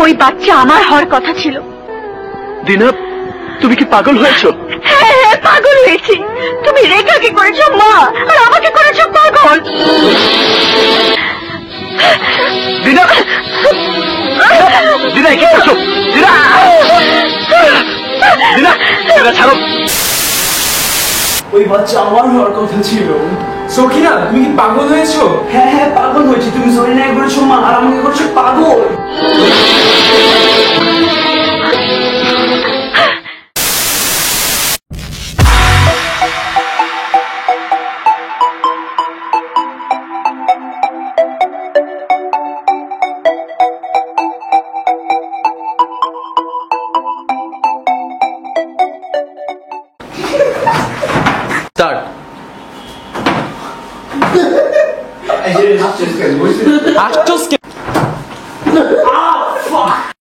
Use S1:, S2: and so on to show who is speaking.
S1: ওই বাচ্চা আমার হওয়ার কথা ছিল।
S2: দিনা, তুমি কি পাগল হয়েছো?
S1: হ্যাঁ হ্যাঁ, পাগল হয়েছি। তুমি রেখাকে করেছো মা, আর আমাকে করেছো পাগল।
S2: দিনা, দিনা কি করছো? দিনা, দিনা, দিনা ছাড়ো।
S3: ওই বাচ্চা আমার হওয়ার কথা ছিল। সখিনা, তুমি কি পাগল হয়েছো? হ্যাঁ হ্যাঁ, পাগল হয়েছি। তুমি জরিনাকে করেছো মা, আর আমাকে করেছো পাগল।
S2: Start.
S3: Acho que